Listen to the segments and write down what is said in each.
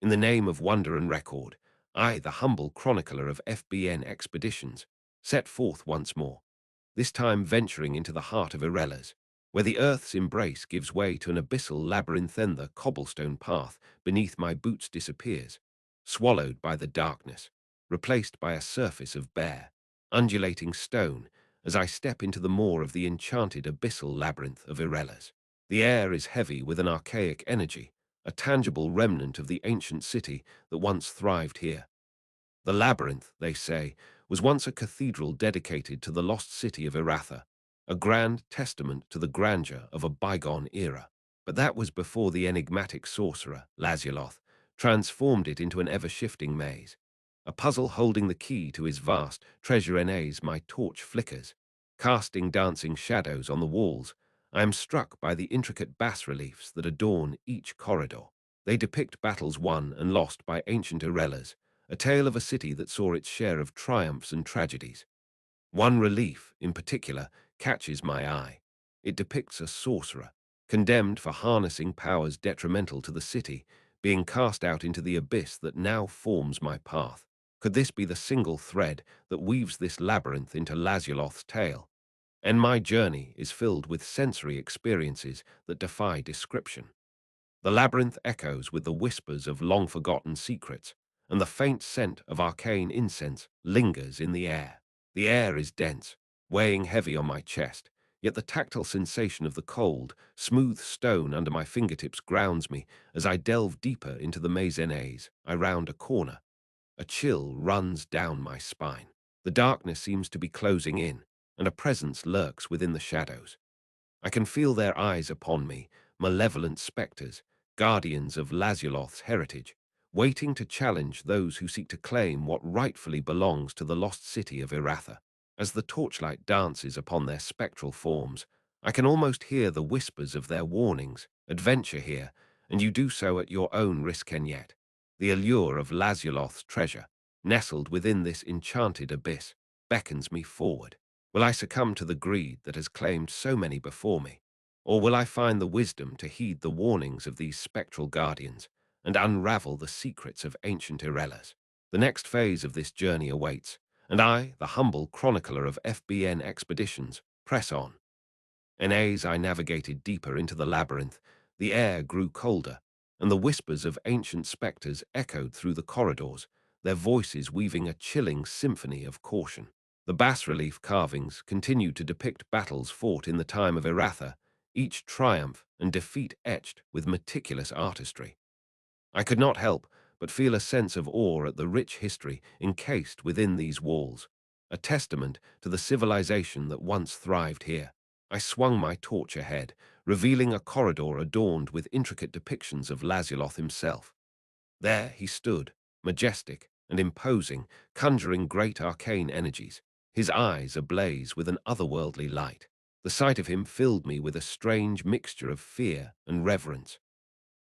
In the name of wonder and record, I, the humble chronicler of FBN expeditions, set forth once more, this time venturing into the heart of Erelas, where the earth's embrace gives way to an abyssal labyrinth and the cobblestone path beneath my boots disappears, swallowed by the darkness, replaced by a surface of bare, undulating stone as I step into the maw of the enchanted abyssal labyrinth of Erelas. The air is heavy with an archaic energy, a tangible remnant of the ancient city that once thrived here. The labyrinth, they say, was once a cathedral dedicated to the lost city of Eratha, a grand testament to the grandeur of a bygone era. But that was before the enigmatic sorcerer, Lazyaloth, transformed it into an ever-shifting maze. A puzzle holding the key to his vast treasure as my torch flickers. Casting dancing shadows on the walls, I am struck by the intricate bas-reliefs that adorn each corridor. They depict battles won and lost by ancient Erelas, a tale of a city that saw its share of triumphs and tragedies. One relief, in particular, catches my eye. It depicts a sorcerer, condemned for harnessing powers detrimental to the city, being cast out into the abyss that now forms my path. Could this be the single thread that weaves this labyrinth into Lazyaloth's tale? And my journey is filled with sensory experiences that defy description. The labyrinth echoes with the whispers of long-forgotten secrets, and the faint scent of arcane incense lingers in the air. The air is dense, weighing heavy on my chest, yet the tactile sensation of the cold, smooth stone under my fingertips grounds me as I delve deeper into the maze. I round a corner. A chill runs down my spine. The darkness seems to be closing in, and a presence lurks within the shadows. I can feel their eyes upon me, malevolent spectres, guardians of Lazyaloth's heritage, waiting to challenge those who seek to claim what rightfully belongs to the lost city of Eratha. As the torchlight dances upon their spectral forms, I can almost hear the whispers of their warnings. Adventure here, and you do so at your own risk and yet. The allure of Lazyaloth's treasure, nestled within this enchanted abyss, beckons me forward. Will I succumb to the greed that has claimed so many before me? Or will I find the wisdom to heed the warnings of these spectral guardians and unravel the secrets of ancient Erelas? The next phase of this journey awaits, and I, the humble chronicler of FBN expeditions, press on. And as I navigated deeper into the labyrinth, the air grew colder, and the whispers of ancient spectres echoed through the corridors, their voices weaving a chilling symphony of caution. The bas-relief carvings continued to depict battles fought in the time of Eratha, each triumph and defeat etched with meticulous artistry. I could not help but feel a sense of awe at the rich history encased within these walls, a testament to the civilization that once thrived here. I swung my torch ahead, revealing a corridor adorned with intricate depictions of Lazyaloth himself. There he stood, majestic and imposing, conjuring great arcane energies, his eyes ablaze with an otherworldly light. The sight of him filled me with a strange mixture of fear and reverence.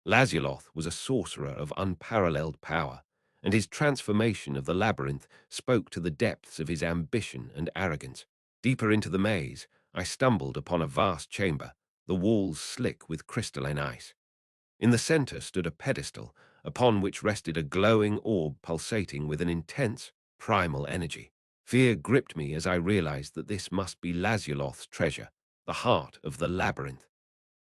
Lazyaloth was a sorcerer of unparalleled power, and his transformation of the labyrinth spoke to the depths of his ambition and arrogance. Deeper into the maze, I stumbled upon a vast chamber, the walls slick with crystalline ice. In the center stood a pedestal, upon which rested a glowing orb pulsating with an intense, primal energy. Fear gripped me as I realized that this must be Lazyaloth's treasure, the heart of the labyrinth.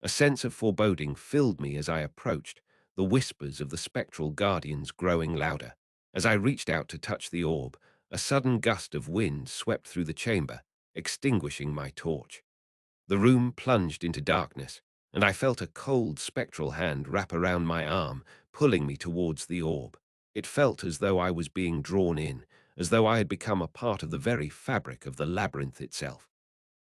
A sense of foreboding filled me as I approached, the whispers of the spectral guardians growing louder. As I reached out to touch the orb, a sudden gust of wind swept through the chamber, extinguishing my torch. The room plunged into darkness, and I felt a cold spectral hand wrap around my arm, pulling me towards the orb. It felt as though I was being drawn in, as though I had become a part of the very fabric of the labyrinth itself.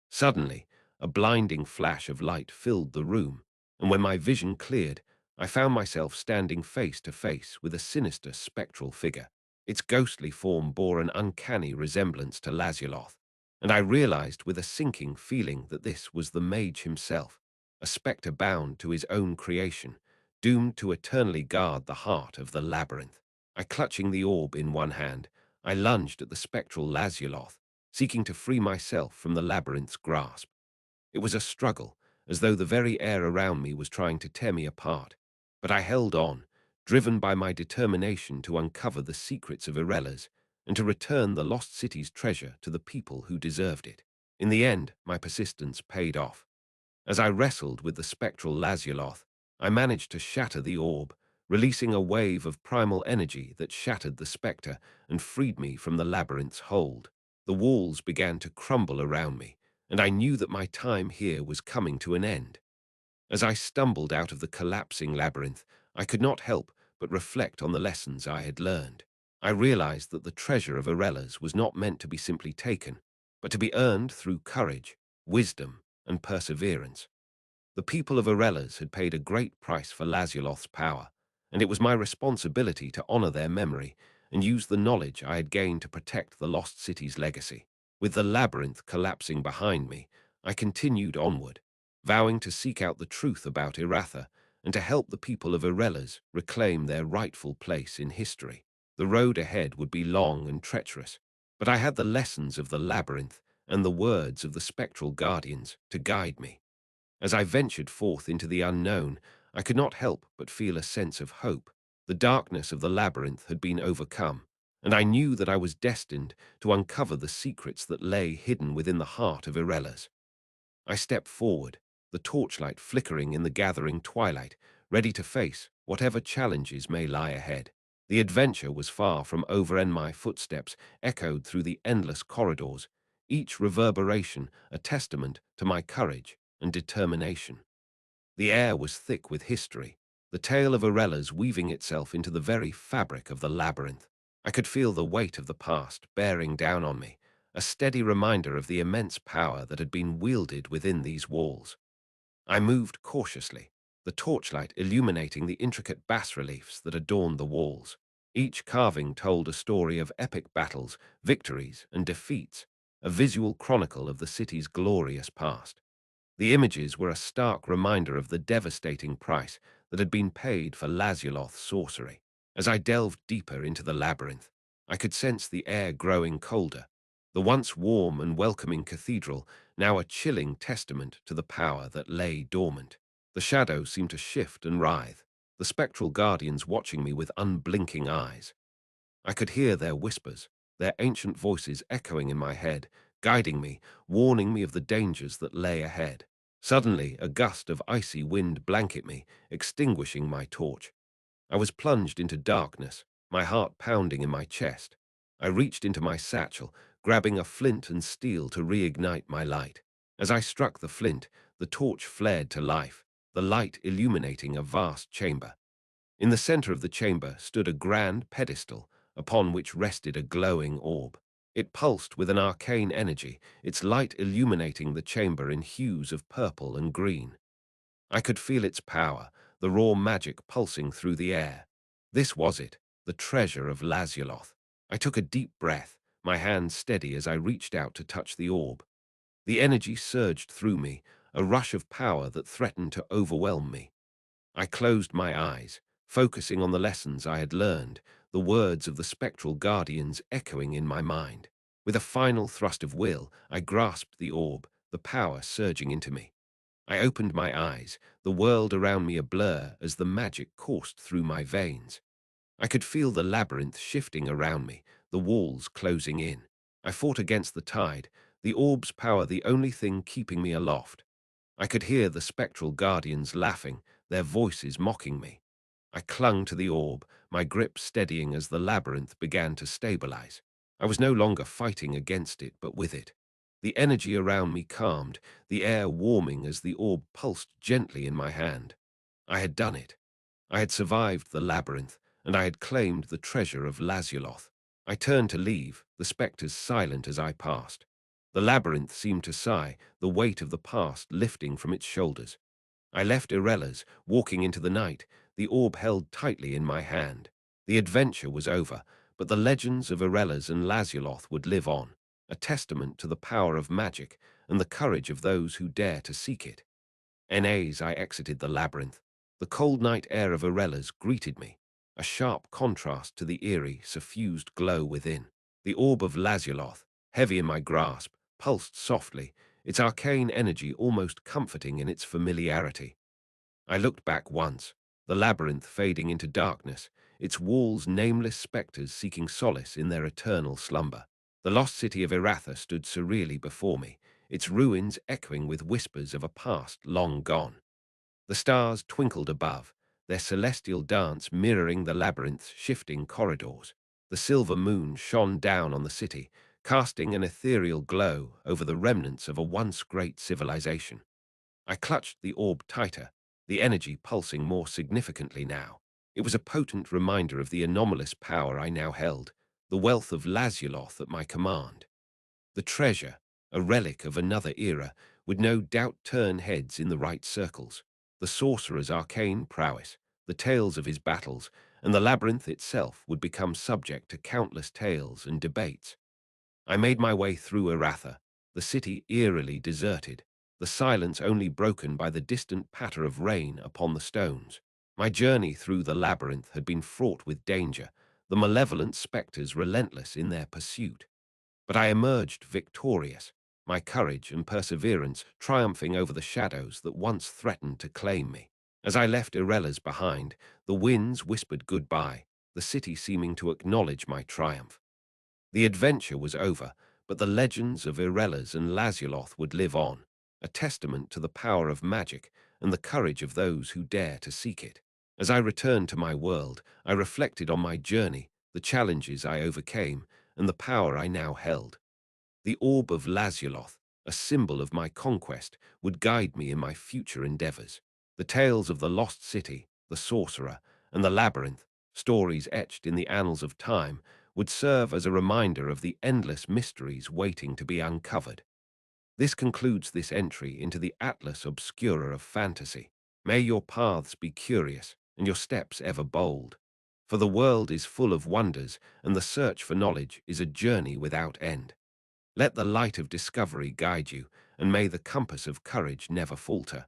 Suddenly, a blinding flash of light filled the room, and when my vision cleared, I found myself standing face to face with a sinister spectral figure. Its ghostly form bore an uncanny resemblance to Lazyaloth, and I realized with a sinking feeling that this was the mage himself, a spectre bound to his own creation, doomed to eternally guard the heart of the labyrinth. Clutching the orb in one hand, I lunged at the spectral Lazyaloth, seeking to free myself from the labyrinth's grasp. It was a struggle, as though the very air around me was trying to tear me apart, but I held on, driven by my determination to uncover the secrets of Erelas and to return the lost city's treasure to the people who deserved it. In the end, my persistence paid off. As I wrestled with the spectral Lazyaloth, I managed to shatter the orb, releasing a wave of primal energy that shattered the spectre and freed me from the labyrinth's hold. The walls began to crumble around me, and I knew that my time here was coming to an end. As I stumbled out of the collapsing labyrinth, I could not help but reflect on the lessons I had learned. I realized that the treasure of Erelas was not meant to be simply taken, but to be earned through courage, wisdom, and perseverance. The people of Erelas had paid a great price for Lazyaloth's power, and it was my responsibility to honor their memory and use the knowledge I had gained to protect the lost city's legacy. With the labyrinth collapsing behind me, I continued onward, vowing to seek out the truth about Iratha and to help the people of Erelas reclaim their rightful place in history. The road ahead would be long and treacherous, but I had the lessons of the labyrinth and the words of the spectral guardians to guide me. As I ventured forth into the unknown, I could not help but feel a sense of hope. The darkness of the labyrinth had been overcome, and I knew that I was destined to uncover the secrets that lay hidden within the heart of Erelas. I stepped forward, the torchlight flickering in the gathering twilight, ready to face whatever challenges may lie ahead. The adventure was far from over, and my footsteps echoed through the endless corridors, each reverberation a testament to my courage and determination. The air was thick with history, the tale of Erelas weaving itself into the very fabric of the labyrinth. I could feel the weight of the past bearing down on me, a steady reminder of the immense power that had been wielded within these walls. I moved cautiously, the torchlight illuminating the intricate bas-reliefs that adorned the walls. Each carving told a story of epic battles, victories, and defeats, a visual chronicle of the city's glorious past. The images were a stark reminder of the devastating price that had been paid for Lazyaloth's sorcery. As I delved deeper into the labyrinth, I could sense the air growing colder, the once warm and welcoming cathedral now a chilling testament to the power that lay dormant. The shadows seemed to shift and writhe, the spectral guardians watching me with unblinking eyes. I could hear their whispers, their ancient voices echoing in my head, guiding me, warning me of the dangers that lay ahead. Suddenly, a gust of icy wind blanketed me, extinguishing my torch. I was plunged into darkness, my heart pounding in my chest. I reached into my satchel, grabbing a flint and steel to reignite my light. As I struck the flint, the torch flared to life, the light illuminating a vast chamber. In the center of the chamber stood a grand pedestal, upon which rested a glowing orb. It pulsed with an arcane energy, its light illuminating the chamber in hues of purple and green. I could feel its power, the raw magic pulsing through the air. This was it, the treasure of Lazyaloth. I took a deep breath, my hand steady as I reached out to touch the orb. The energy surged through me, a rush of power that threatened to overwhelm me. I closed my eyes, focusing on the lessons I had learned, the words of the spectral guardians echoing in my mind. With a final thrust of will, I grasped the orb, the power surging into me. I opened my eyes, the world around me a blur as the magic coursed through my veins. I could feel the labyrinth shifting around me, the walls closing in. I fought against the tide, the orb's power the only thing keeping me aloft. I could hear the spectral guardians laughing, their voices mocking me. I clung to the orb, my grip steadying as the labyrinth began to stabilize. I was no longer fighting against it, but with it. The energy around me calmed, the air warming as the orb pulsed gently in my hand. I had done it. I had survived the labyrinth, and I had claimed the treasure of Lazyaloth. I turned to leave, the spectres silent as I passed. The labyrinth seemed to sigh, the weight of the past lifting from its shoulders. I left Erelas, walking into the night, the orb held tightly in my hand. The adventure was over, but the legends of Erelas and Lazyaloth would live on, a testament to the power of magic and the courage of those who dare to seek it. As I exited the labyrinth, the cold night air of Erelas greeted me, a sharp contrast to the eerie, suffused glow within. The orb of Lazyaloth, heavy in my grasp, pulsed softly, its arcane energy almost comforting in its familiarity. I looked back once, the labyrinth fading into darkness, its walls nameless spectres seeking solace in their eternal slumber. The lost city of Eratha stood surreally before me, its ruins echoing with whispers of a past long gone. The stars twinkled above, their celestial dance mirroring the labyrinth's shifting corridors. The silver moon shone down on the city, casting an ethereal glow over the remnants of a once great civilization. I clutched the orb tighter, the energy pulsing more significantly now. It was a potent reminder of the anomalous power I now held, the wealth of Lazuloth at my command. The treasure, a relic of another era, would no doubt turn heads in the right circles. The sorcerer's arcane prowess, the tales of his battles, and the labyrinth itself would become subject to countless tales and debates. I made my way through Eratha, the city eerily deserted, the silence only broken by the distant patter of rain upon the stones. My journey through the labyrinth had been fraught with danger, the malevolent spectres relentless in their pursuit. But I emerged victorious, my courage and perseverance triumphing over the shadows that once threatened to claim me. As I left Erelas behind, the winds whispered goodbye, the city seeming to acknowledge my triumph. The adventure was over, but the legends of Erelas and Lazuloth would live on, a testament to the power of magic and the courage of those who dare to seek it. As I returned to my world, I reflected on my journey, the challenges I overcame, and the power I now held. The orb of Lazuloth, a symbol of my conquest, would guide me in my future endeavors. The tales of the lost city, the sorcerer, and the labyrinth, stories etched in the annals of time, would serve as a reminder of the endless mysteries waiting to be uncovered. This concludes this entry into the Atlas Obscura of fantasy. May your paths be curious and your steps ever bold. For the world is full of wonders, and the search for knowledge is a journey without end. Let the light of discovery guide you, and may the compass of courage never falter.